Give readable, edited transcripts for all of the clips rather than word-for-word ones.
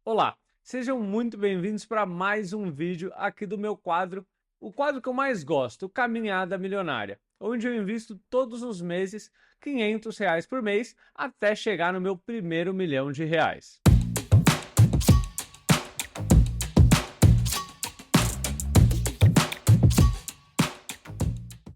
Olá, sejam muito bem-vindos para mais um vídeo aqui do meu quadro, o quadro que eu mais gosto, o Caminhada Milionária, onde eu invisto todos os meses R$ 500 por mês até chegar no meu primeiro R$ 1 milhão.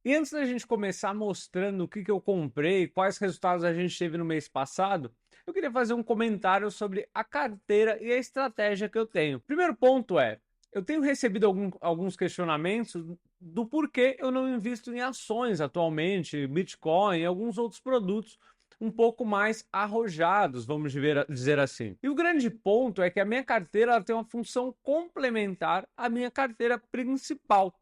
E antes da gente começar mostrando o que eu comprei, quais resultados a gente teve no mês passado, eu queria fazer um comentário sobre a carteira e a estratégia que eu tenho. Primeiro ponto é, eu tenho recebido alguns questionamentos do porquê eu não invisto em ações atualmente, Bitcoin e alguns outros produtos um pouco mais arrojados, vamos dizer assim. E o grande ponto é que a minha carteira ela tem uma função complementar à minha carteira principal,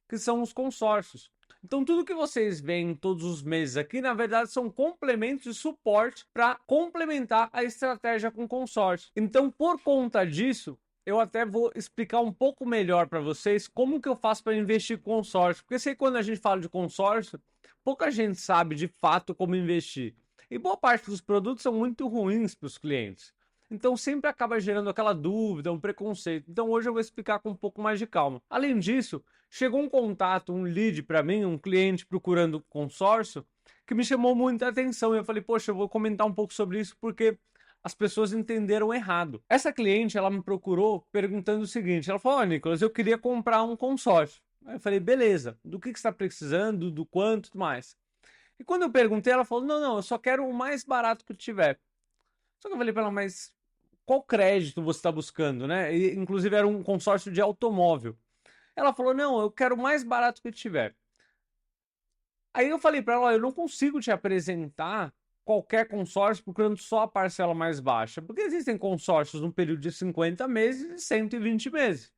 que são os consórcios. Então, tudo que vocês veem todos os meses aqui, na verdade, são complementos de suporte para complementar a estratégia com consórcio. Então, por conta disso, eu até vou explicar um pouco melhor para vocês como que eu faço para investir com consórcio. Porque sei que quando a gente fala de consórcio, pouca gente sabe de fato como investir. E boa parte dos produtos são muito ruins para os clientes. Então sempre acaba gerando aquela dúvida, um preconceito. Então hoje eu vou explicar com um pouco mais de calma. Além disso, chegou um contato, um lead para mim, um cliente procurando consórcio, que me chamou muita atenção. E eu falei, poxa, eu vou comentar um pouco sobre isso porque as pessoas entenderam errado. Essa cliente, ela me procurou perguntando o seguinte, ela falou, Nicolas, eu queria comprar um consórcio. Aí eu falei, beleza, do que você está precisando, do quanto, tudo mais. E quando eu perguntei, ela falou, não, eu só quero o mais barato que tiver. Só que eu falei para ela, mas qual crédito você está buscando, né? E, inclusive era um consórcio de automóvel. Ela falou, não, eu quero o mais barato que tiver. Aí eu falei para ela, eu não consigo te apresentar qualquer consórcio procurando só a parcela mais baixa, porque existem consórcios num período de 50 meses e 120 meses.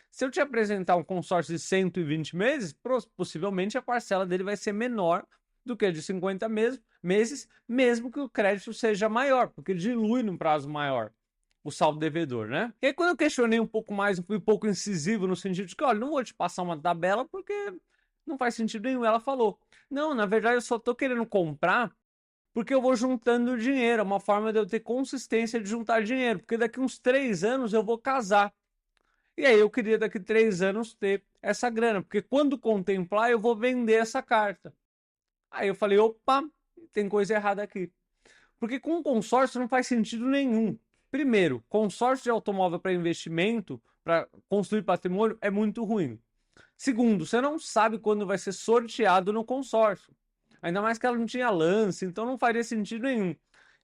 Se eu te apresentar um consórcio de 120 meses, possivelmente a parcela dele vai ser menor do que a de 50 meses, mesmo que o crédito seja maior, porque dilui num prazo maior o saldo devedor, né? E aí, quando eu questionei um pouco mais, eu fui um pouco incisivo no sentido de que, olha, não vou te passar uma tabela porque não faz sentido nenhum. Ela falou, não, na verdade eu só tô querendo comprar porque eu vou juntando dinheiro, é uma forma de eu ter consistência de juntar dinheiro, porque daqui uns 3 anos eu vou casar. E aí eu queria daqui 3 anos ter essa grana, porque quando contemplar eu vou vender essa carta. Aí eu falei, opa, tem coisa errada aqui. Porque com consórcio não faz sentido nenhum. Primeiro, consórcio de automóvel para investimento, para construir patrimônio, é muito ruim. Segundo, você não sabe quando vai ser sorteado no consórcio. Ainda mais que ela não tinha lance, então não faria sentido nenhum.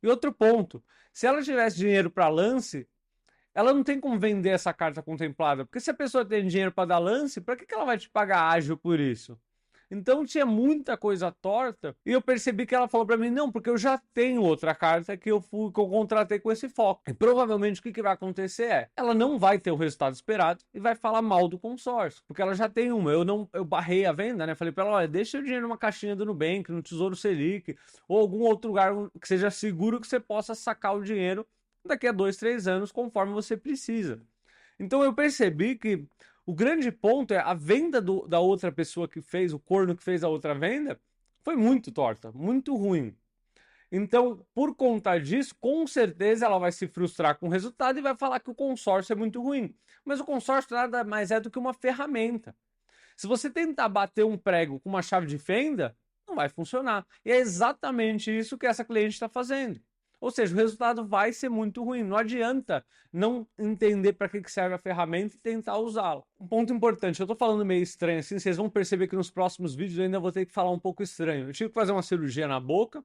E outro ponto, se ela tivesse dinheiro para lance, ela não tem como vender essa carta contemplada, porque se a pessoa tem dinheiro para dar lance, para que ela vai te pagar ágio por isso? Então tinha muita coisa torta e eu percebi que ela falou para mim, não, porque eu já tenho outra carta que que eu contratei com esse foco. E provavelmente o que vai acontecer é, ela não vai ter o resultado esperado e vai falar mal do consórcio, porque ela já tem uma. Eu barrei a venda, né? Falei para ela, olha, deixa o dinheiro numa caixinha do Nubank, no Tesouro Selic ou algum outro lugar que seja seguro que você possa sacar o dinheiro daqui a 2, 3 anos, conforme você precisa. Então eu percebi que o grande ponto é a venda da outra pessoa que fez, o corno que fez a outra venda, foi muito torta, muito ruim. Então, por conta disso, com certeza ela vai se frustrar com o resultado e vai falar que o consórcio é muito ruim. Mas o consórcio nada mais é do que uma ferramenta. Se você tentar bater um prego com uma chave de fenda, não vai funcionar. E é exatamente isso que essa cliente está fazendo. Ou seja, o resultado vai ser muito ruim. Não adianta não entender para que serve a ferramenta e tentar usá-la. Um ponto importante, eu estou falando meio estranho assim, vocês vão perceber que nos próximos vídeos eu ainda vou ter que falar um pouco estranho. Eu tive que fazer uma cirurgia na boca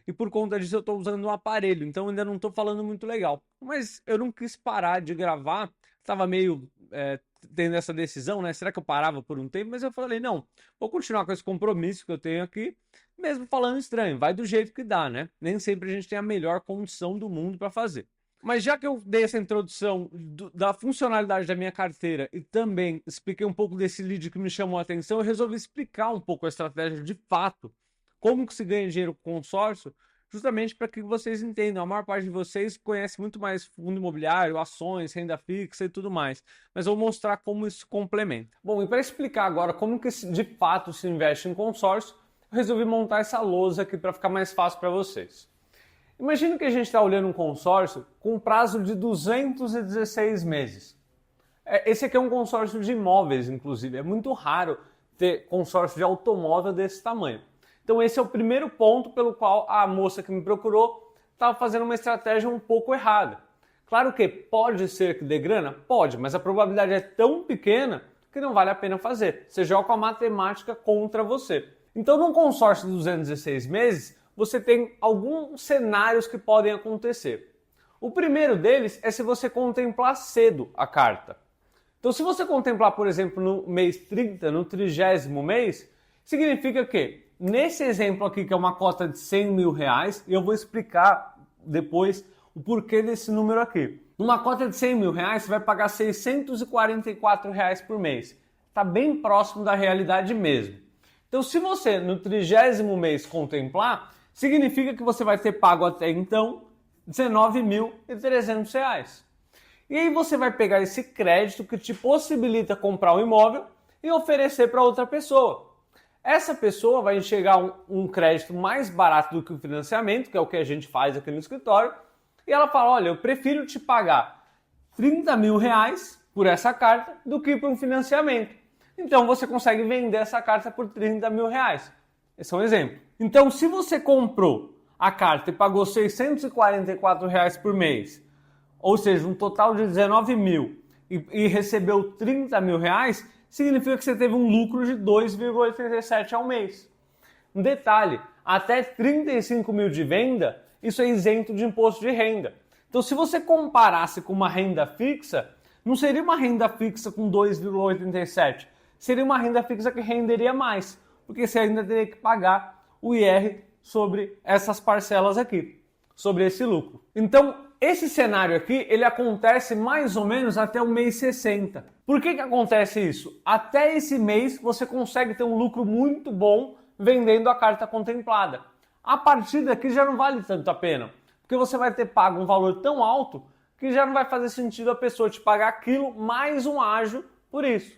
e por conta disso eu estou usando um aparelho, então ainda não estou falando muito legal. Mas eu não quis parar de gravar, estava meio tendo essa decisão, né? Será que eu parava por um tempo? Mas eu falei, não, vou continuar com esse compromisso que eu tenho aqui, mesmo falando estranho, vai do jeito que dá, né? Nem sempre a gente tem a melhor condição do mundo para fazer. Mas já que eu dei essa introdução da funcionalidade da minha carteira e também expliquei um pouco desse lead que me chamou a atenção, eu resolvi explicar um pouco a estratégia de fato, como que se ganha dinheiro com consórcio, justamente para que vocês entendam. A maior parte de vocês conhece muito mais fundo imobiliário, ações, renda fixa e tudo mais. Mas eu vou mostrar como isso complementa. Bom, e para explicar agora como que de fato se investe em consórcio, eu resolvi montar essa lousa aqui para ficar mais fácil para vocês. Imagina que a gente está olhando um consórcio com um prazo de 216 meses. Esse aqui é um consórcio de imóveis, inclusive. É muito raro ter consórcio de automóvel desse tamanho. Então esse é o primeiro ponto pelo qual a moça que me procurou estava fazendo uma estratégia um pouco errada. Claro que pode ser que dê grana? Pode, mas a probabilidade é tão pequena que não vale a pena fazer. Você joga com a matemática contra você. Então, num consórcio de 216 meses, você tem alguns cenários que podem acontecer. O primeiro deles é se você contemplar cedo a carta. Então, se você contemplar, por exemplo, no mês 30, no 30º mês, significa que, nesse exemplo aqui, que é uma cota de 100 mil reais, e eu vou explicar depois o porquê desse número aqui. Numa cota de 100 mil reais, você vai pagar 644 reais por mês. Está bem próximo da realidade mesmo. Então, se você no 30º mês contemplar, significa que você vai ter pago até então R$19.300 reais. E aí você vai pegar esse crédito que te possibilita comprar um imóvel e oferecer para outra pessoa. Essa pessoa vai enxergar um crédito mais barato do que o financiamento, que é o que a gente faz aqui no escritório, e ela fala, olha, eu prefiro te pagar 30 mil reais por essa carta do que por um financiamento. Então você consegue vender essa carta por 30 mil reais. Esse é um exemplo. Então se você comprou a carta e pagou 644 reais por mês, ou seja, um total de 19 mil, e recebeu 30 mil reais, significa que você teve um lucro de 2,87 ao mês. Um detalhe, até 35 mil de venda, isso é isento de imposto de renda. Então, se você comparasse com uma renda fixa, não seria uma renda fixa com 2,87, seria uma renda fixa que renderia mais, porque você ainda teria que pagar o IR sobre essas parcelas aqui, sobre esse lucro. Então, esse cenário aqui, ele acontece mais ou menos até o mês 60. Por que acontece isso? Até esse mês você consegue ter um lucro muito bom vendendo a carta contemplada. A partir daqui já não vale tanto a pena, porque você vai ter pago um valor tão alto que já não vai fazer sentido a pessoa te pagar aquilo mais um ágio por isso.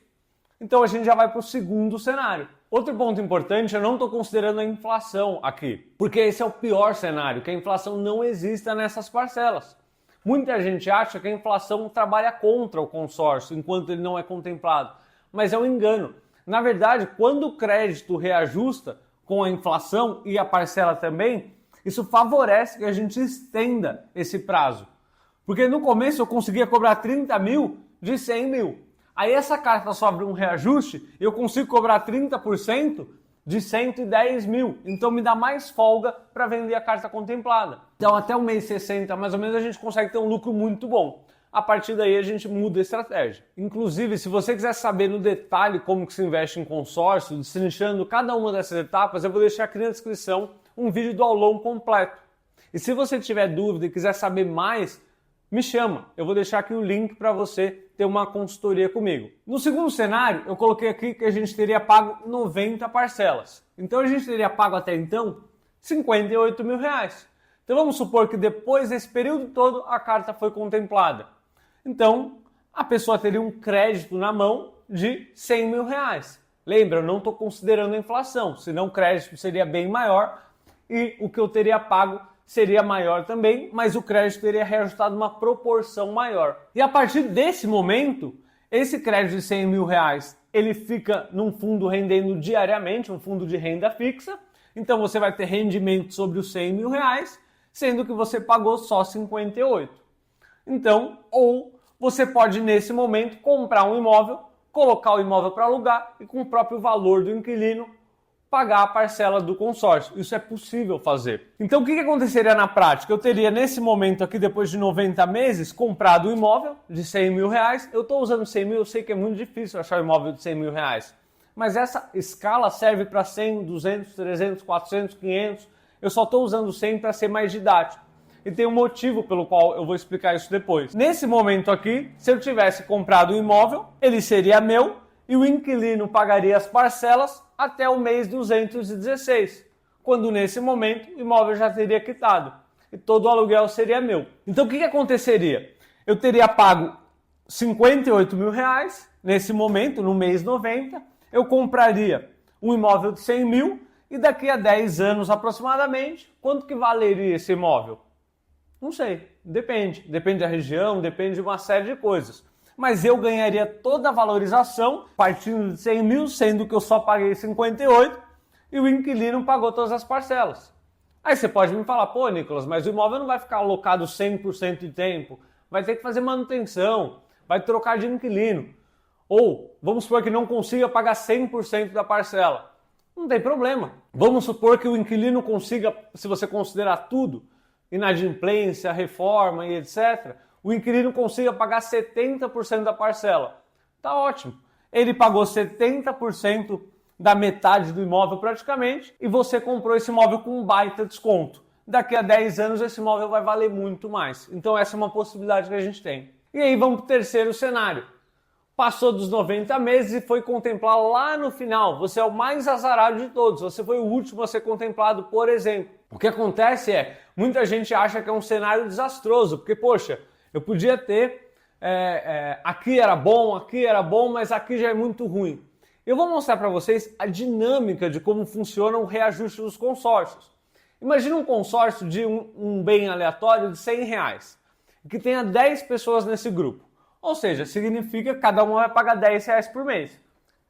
Então a gente já vai para o segundo cenário. Outro ponto importante, eu não estou considerando a inflação aqui, porque esse é o pior cenário, que a inflação não exista nessas parcelas. Muita gente acha que a inflação trabalha contra o consórcio enquanto ele não é contemplado, mas é um engano. Na verdade, quando o crédito reajusta com a inflação e a parcela também, isso favorece que a gente estenda esse prazo. Porque no começo eu conseguia cobrar 30 mil de 100 mil. Aí essa carta sofre um reajuste e eu consigo cobrar 30% de 110 mil. Então me dá mais folga para vender a carta contemplada. Então até o mês 60, mais ou menos, a gente consegue ter um lucro muito bom. A partir daí a gente muda a estratégia. Inclusive, se você quiser saber no detalhe como que se investe em consórcio, destrinchando cada uma dessas etapas, eu vou deixar aqui na descrição um vídeo do aulão completo. E se você tiver dúvida e quiser saber mais, me chama. Eu vou deixar aqui o link para você ter uma consultoria comigo. No segundo cenário, eu coloquei aqui que a gente teria pago 90 parcelas. Então a gente teria pago até então 58 mil reais. Então vamos supor que depois desse período todo a carta foi contemplada. Então, a pessoa teria um crédito na mão de 100 mil reais. Lembra, eu não estou considerando a inflação, senão o crédito seria bem maior e o que eu teria pago seria maior também, mas o crédito teria reajustado uma proporção maior. E a partir desse momento, esse crédito de 100 mil reais, ele fica num fundo rendendo diariamente, um fundo de renda fixa. Então você vai ter rendimento sobre os 100 mil reais, sendo que você pagou só 58. Então, ou você pode nesse momento comprar um imóvel, colocar o imóvel para alugar e com o próprio valor do inquilino pagar a parcela do consórcio. Isso é possível fazer. Então o que aconteceria na prática? Eu teria nesse momento aqui, depois de 90 meses, comprado um imóvel de 100 mil reais. Eu estou usando 100 mil, eu sei que é muito difícil achar um imóvel de 100 mil reais. Mas essa escala serve para 100, 200, 300, 400, 500. Eu só estou usando 100 para ser mais didático. E tem um motivo pelo qual eu vou explicar isso depois. Nesse momento aqui, se eu tivesse comprado um imóvel, ele seria meu e o inquilino pagaria as parcelas até o mês 216, quando nesse momento o imóvel já teria quitado e todo o aluguel seria meu. Então o que aconteceria? Eu teria pago 58 mil reais nesse momento, no mês 90, eu compraria um imóvel de 100 mil e daqui a 10 anos aproximadamente, quanto que valeria esse imóvel? Não sei, depende. Depende da região, depende de uma série de coisas. Mas eu ganharia toda a valorização partindo de 100 mil, sendo que eu só paguei 58 e o inquilino pagou todas as parcelas. Aí você pode me falar, pô, Nicolas, mas o imóvel não vai ficar alocado 100% de tempo, vai ter que fazer manutenção, vai trocar de inquilino. Ou, vamos supor que não consiga pagar 100% da parcela. Não tem problema. Vamos supor que o inquilino consiga, se você considerar tudo, inadimplência, reforma e etc., o inquilino consiga pagar 70% da parcela. Tá ótimo. Ele pagou 70% da metade do imóvel praticamente e você comprou esse imóvel com um baita desconto. Daqui a 10 anos esse imóvel vai valer muito mais. Então essa é uma possibilidade que a gente tem. E aí vamos para o terceiro cenário. Passou dos 90 meses e foi contemplar lá no final. Você é o mais azarado de todos. Você foi o último a ser contemplado, por exemplo. O que acontece é, muita gente acha que é um cenário desastroso, porque, poxa, eu podia ter, aqui era bom, mas aqui já é muito ruim. Eu vou mostrar para vocês a dinâmica de como funciona o reajuste dos consórcios. Imagina um consórcio de um bem aleatório de R$100, que tenha 10 pessoas nesse grupo. Ou seja, significa que cada uma vai pagar R$10 por mês.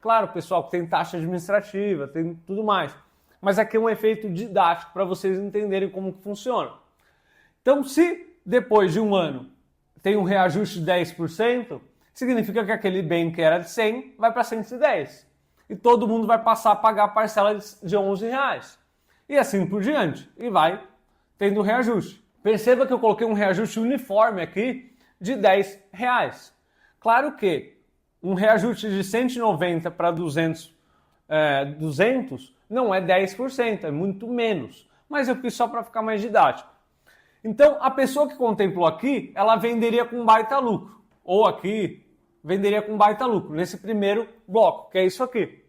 Claro, pessoal, que tem taxa administrativa, tem tudo mais. Mas aqui é um efeito didático para vocês entenderem como que funciona. Então, se depois de um ano tem um reajuste de 10%, significa que aquele bem que era de 100 vai para 110. E todo mundo vai passar a pagar a parcela de R$11. E assim por diante. E vai tendo reajuste. Perceba que eu coloquei um reajuste uniforme aqui de R$10. Claro que um reajuste de 190 para 200 não é 10%, é muito menos. Mas eu fiz só para ficar mais didático. Então, a pessoa que contemplou aqui, ela venderia com baita lucro. Ou aqui, venderia com baita lucro, nesse primeiro bloco, que é isso aqui.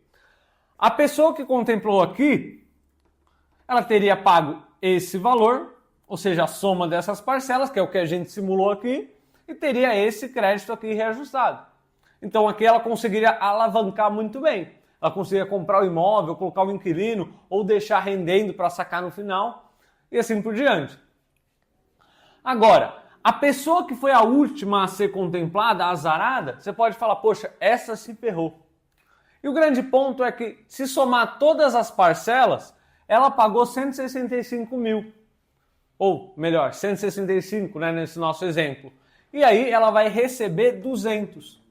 A pessoa que contemplou aqui, ela teria pago esse valor, ou seja, a soma dessas parcelas, que é o que a gente simulou aqui, e teria esse crédito aqui reajustado. Então aqui ela conseguiria alavancar muito bem. Ela conseguiria comprar o imóvel, colocar o inquilino, ou deixar rendendo para sacar no final, e assim por diante. Agora, a pessoa que foi a última a ser contemplada, a azarada, você pode falar, poxa, essa se ferrou. E o grande ponto é que, se somar todas as parcelas, ela pagou 165 mil. Ou, melhor, 165, né, nesse nosso exemplo. E aí ela vai receber 200.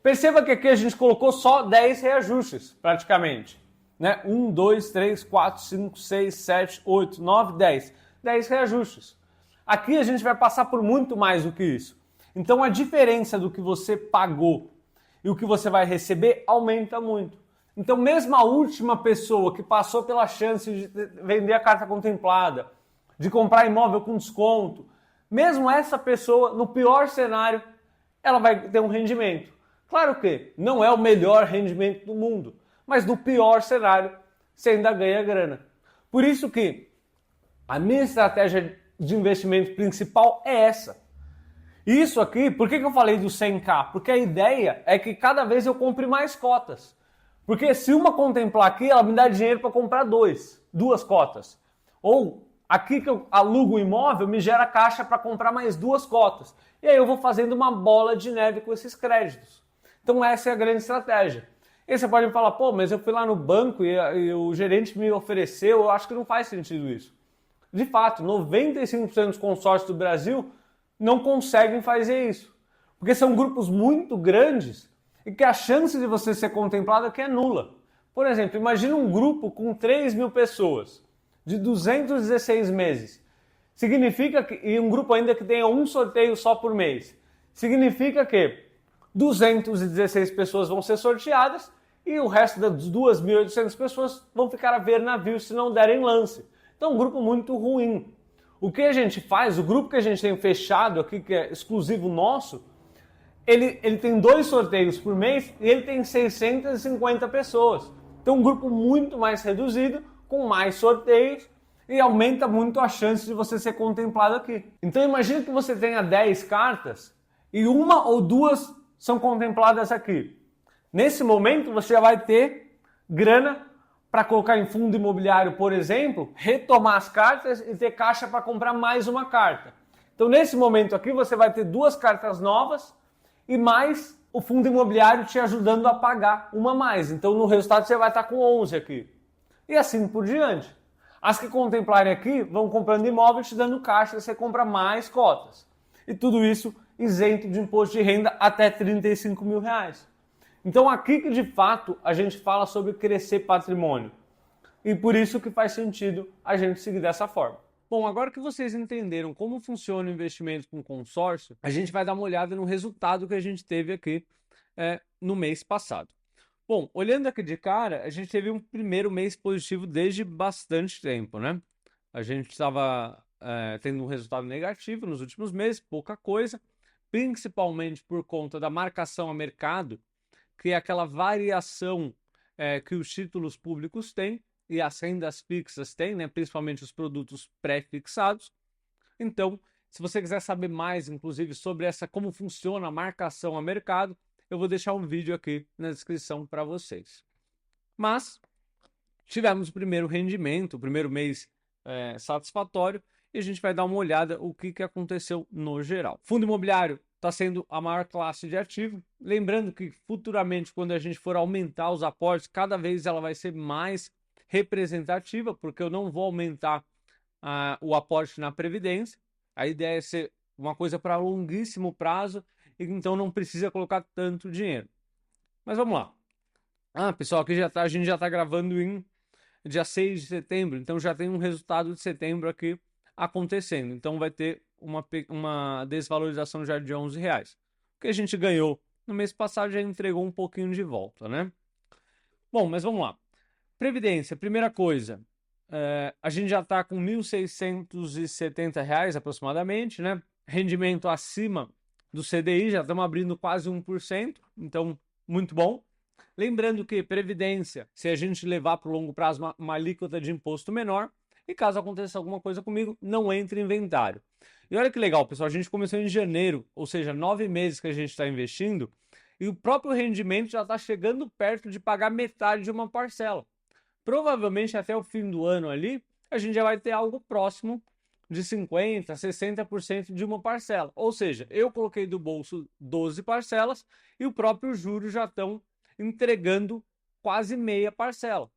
Perceba que aqui a gente colocou só 10 reajustes, praticamente. Né? 1, 2, 3, 4, 5, 6, 7, 8, 9, 10. 10 reajustes. Aqui a gente vai passar por muito mais do que isso. Então a diferença do que você pagou e o que você vai receber aumenta muito. Então mesmo a última pessoa que passou pela chance de vender a carta contemplada, de comprar imóvel com desconto, mesmo essa pessoa, no pior cenário, ela vai ter um rendimento. Claro que não é o melhor rendimento do mundo, mas no pior cenário você ainda ganha grana. Por isso que a minha estratégia de investimento principal é essa. Isso aqui, por que eu falei do 100k? Porque a ideia é que cada vez eu compre mais cotas. Porque se uma contemplar aqui, ela me dá dinheiro para comprar duas cotas. Ou aqui que eu alugo o imóvel, me gera caixa para comprar mais 2 cotas. E aí eu vou fazendo uma bola de neve com esses créditos. Então essa é a grande estratégia. E você pode me falar, pô, mas eu fui lá no banco e o gerente me ofereceu, eu acho que não faz sentido isso. De fato, 95% dos consórcios do Brasil não conseguem fazer isso. Porque são grupos muito grandes e que a chance de você ser contemplado aqui é nula. Por exemplo, imagina um grupo com 3 mil pessoas, de 216 meses. Significa que, e um grupo ainda que tenha um sorteio só por mês. Significa que 216 pessoas vão ser sorteadas e o resto das 2.800 pessoas vão ficar a ver navio se não derem lance. Então, um grupo muito ruim. O que a gente faz, o grupo que a gente tem fechado aqui, que é exclusivo nosso, ele tem 2 sorteios por mês e ele tem 650 pessoas. Então, um grupo muito mais reduzido, com mais sorteios e aumenta muito a chance de você ser contemplado aqui. Então, imagine que você tenha 10 cartas e 1 ou 2 são contempladas aqui. Nesse momento, você já vai ter grana para colocar em fundo imobiliário, por exemplo, retomar as cartas e ter caixa para comprar mais uma carta. Então, nesse momento aqui, você vai ter 2 cartas novas e mais o fundo imobiliário te ajudando a pagar uma a mais. Então, no resultado, você vai estar com 11 aqui. E assim por diante. As que contemplarem aqui vão comprando imóveis, te dando caixa, você compra mais cotas. E tudo isso isento de imposto de renda até 35 mil reais. Então, aqui que de fato a gente fala sobre crescer patrimônio. E por isso que faz sentido a gente seguir dessa forma. Bom, agora que vocês entenderam como funciona o investimento com consórcio, a gente vai dar uma olhada no resultado que a gente teve aqui no mês passado. Bom, olhando aqui de cara, a gente teve um primeiro mês positivo desde bastante tempo, né? A gente estava tendo um resultado negativo nos últimos meses, pouca coisa, principalmente por conta da marcação a mercado, que é aquela variação que os títulos públicos têm e as rendas fixas têm, né? Principalmente os produtos pré-fixados. Então, se você quiser saber mais, inclusive, sobre como funciona a marcação a mercado, eu vou deixar um vídeo aqui na descrição para vocês. Mas tivemos o primeiro rendimento, o primeiro mês satisfatório, e a gente vai dar uma olhada o que aconteceu no geral. Fundo imobiliário está sendo a maior classe de ativo. Lembrando que futuramente, quando a gente for aumentar os aportes, cada vez ela vai ser mais representativa, porque eu não vou aumentar o aporte na Previdência. A ideia é ser uma coisa para longuíssimo prazo, e então não precisa colocar tanto dinheiro. Mas vamos lá. Pessoal, aqui a gente já está gravando em dia 6 de setembro, então já tem um resultado de setembro aqui acontecendo. Então vai ter uma desvalorização já de R$11. O que a gente ganhou no mês passado já entregou um pouquinho de volta, né? Bom, mas vamos lá. Previdência, primeira coisa, a gente já está com R$1.670 aproximadamente, né? Rendimento acima do CDI, já estamos abrindo quase 1%, então muito bom. Lembrando que Previdência, se a gente levar para o longo prazo uma alíquota de imposto menor, e caso aconteça alguma coisa comigo, não entra em inventário. E olha que legal, pessoal, a gente começou em janeiro, ou seja, 9 meses que a gente está investindo, e o próprio rendimento já está chegando perto de pagar metade de uma parcela. Provavelmente até o fim do ano ali, a gente já vai ter algo próximo de 50%, 60% de uma parcela. Ou seja, eu coloquei do bolso 12 parcelas e o próprio juros já estão entregando quase meia parcela.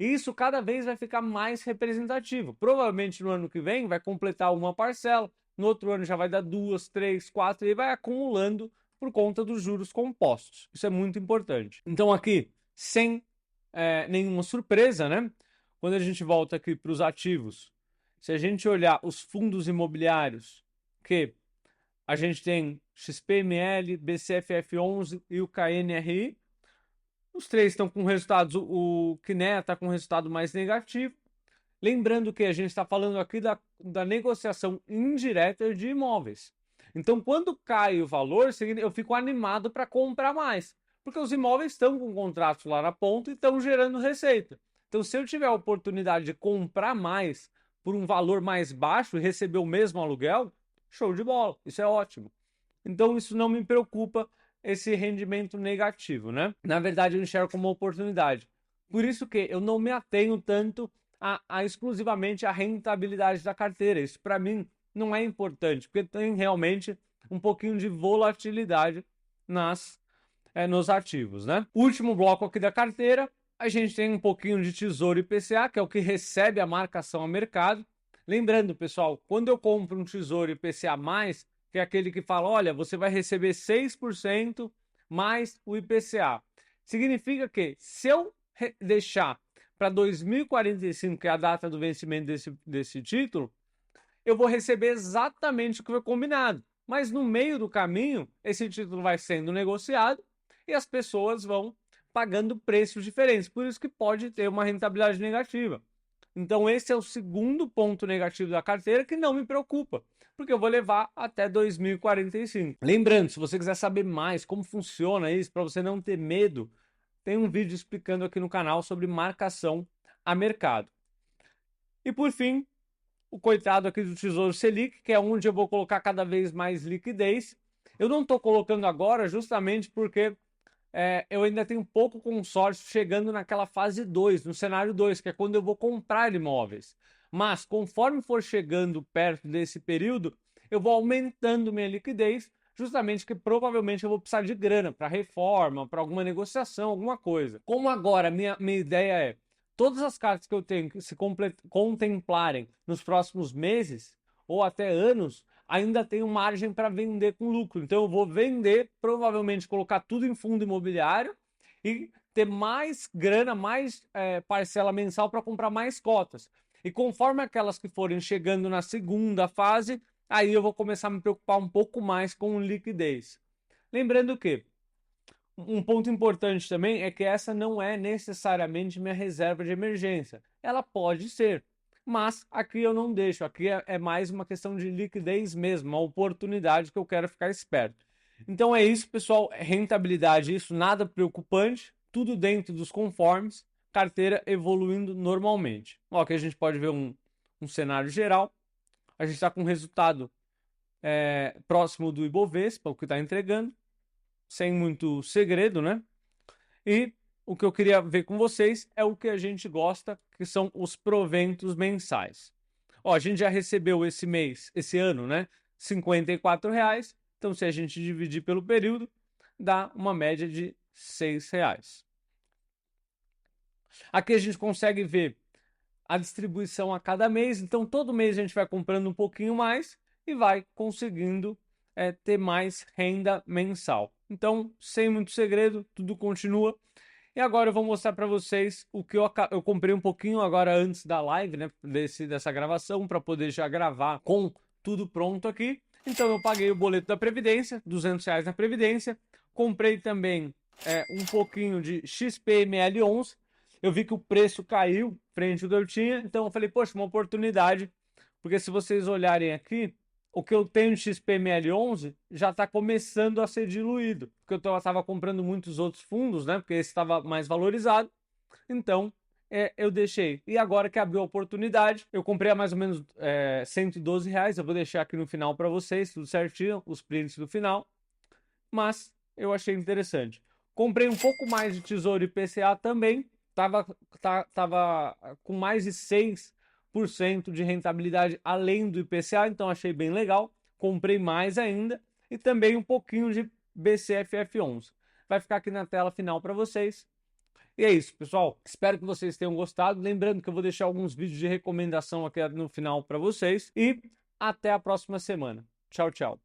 E isso cada vez vai ficar mais representativo. Provavelmente no ano que vem vai completar uma parcela, no outro ano já vai dar 2, 3, 4 e vai acumulando por conta dos juros compostos. Isso é muito importante. Então aqui, sem nenhuma surpresa, né? Quando a gente volta aqui para os ativos, se a gente olhar os fundos imobiliários, que a gente tem XPML, BCFF11 e o KNRI, os três estão com resultados, o KNE está com resultado mais negativo. Lembrando que a gente está falando aqui da negociação indireta de imóveis. Então, quando cai o valor, eu fico animado para comprar mais, porque os imóveis estão com contratos lá na ponta e estão gerando receita. Então, se eu tiver a oportunidade de comprar mais por um valor mais baixo e receber o mesmo aluguel, show de bola, isso é ótimo. Então, isso não me preocupa, esse rendimento negativo, né? Na verdade, eu enxergo como uma oportunidade. Por isso que eu não me atenho tanto exclusivamente à rentabilidade da carteira. Isso, para mim, não é importante, porque tem realmente um pouquinho de volatilidade nos ativos, né? Último bloco aqui da carteira, a gente tem um pouquinho de Tesouro IPCA, que é o que recebe a marcação a mercado. Lembrando, pessoal, quando eu compro um Tesouro IPCA+, que é aquele que fala, olha, você vai receber 6% mais o IPCA. Significa que se eu deixar para 2045, que é a data do vencimento desse título, eu vou receber exatamente o que foi combinado. Mas no meio do caminho, esse título vai sendo negociado e as pessoas vão pagando preços diferentes. Por isso que pode ter uma rentabilidade negativa. Então esse é o segundo ponto negativo da carteira que não me preocupa, porque eu vou levar até 2045. Lembrando, se você quiser saber mais como funciona isso, para você não ter medo, tem um vídeo explicando aqui no canal sobre marcação a mercado. E por fim, o coitado aqui do Tesouro Selic, que é onde eu vou colocar cada vez mais liquidez. Eu não estou colocando agora justamente porque eu ainda tenho pouco consórcio chegando naquela fase 2, no cenário 2, que é quando eu vou comprar imóveis. Mas conforme for chegando perto desse período, eu vou aumentando minha liquidez, justamente que provavelmente eu vou precisar de grana para reforma, para alguma negociação, alguma coisa. Como agora minha ideia é todas as cartas que eu tenho que se contemplarem nos próximos meses ou até anos, ainda tenho margem para vender com lucro. Então eu vou vender, provavelmente colocar tudo em fundo imobiliário e ter mais grana, mais parcela mensal para comprar mais cotas. E conforme aquelas que forem chegando na segunda fase, aí eu vou começar a me preocupar um pouco mais com liquidez. Lembrando que um ponto importante também é que essa não é necessariamente minha reserva de emergência. Ela pode ser, mas aqui eu não deixo. Aqui é mais uma questão de liquidez mesmo, uma oportunidade que eu quero ficar esperto. Então é isso, pessoal. Rentabilidade, isso nada preocupante, tudo dentro dos conformes, carteira evoluindo normalmente. Ó, aqui a gente pode ver um cenário geral. A gente está com um resultado próximo do Ibovespa, o que está entregando, sem muito segredo, né? E o que eu queria ver com vocês é o que a gente gosta, que são os proventos mensais. Ó, a gente já recebeu esse mês, esse ano, né? R$ 54. Então, se a gente dividir pelo período, dá uma média de R$ 6. Aqui a gente consegue ver a distribuição a cada mês. Então, todo mês a gente vai comprando um pouquinho mais e vai conseguindo ter mais renda mensal. Então, sem muito segredo, tudo continua. E agora eu vou mostrar para vocês o que eu comprei um pouquinho agora antes da live, né? Dessa gravação, para poder já gravar com tudo pronto aqui. Então eu paguei o boleto da Previdência, R$ 200 na Previdência. Comprei também um pouquinho de XPML11. Eu vi que o preço caiu frente ao que eu tinha, então eu falei, poxa, uma oportunidade. Porque se vocês olharem aqui, o que eu tenho de XPML11 já está começando a ser diluído, porque eu estava comprando muitos outros fundos, né? Porque esse estava mais valorizado. Então, eu deixei. E agora que abriu a oportunidade, eu comprei a mais ou menos R$ 112. Eu vou deixar aqui no final para vocês, tudo certinho, os prints do final. Mas eu achei interessante. Comprei um pouco mais de Tesouro IPCA também. Tava com mais de 6% de rentabilidade além do IPCA, então achei bem legal. Comprei mais ainda e também um pouquinho de BCFF11. Vai ficar aqui na tela final para vocês. E é isso, pessoal. Espero que vocês tenham gostado. Lembrando que eu vou deixar alguns vídeos de recomendação aqui no final para vocês. E até a próxima semana. Tchau, tchau.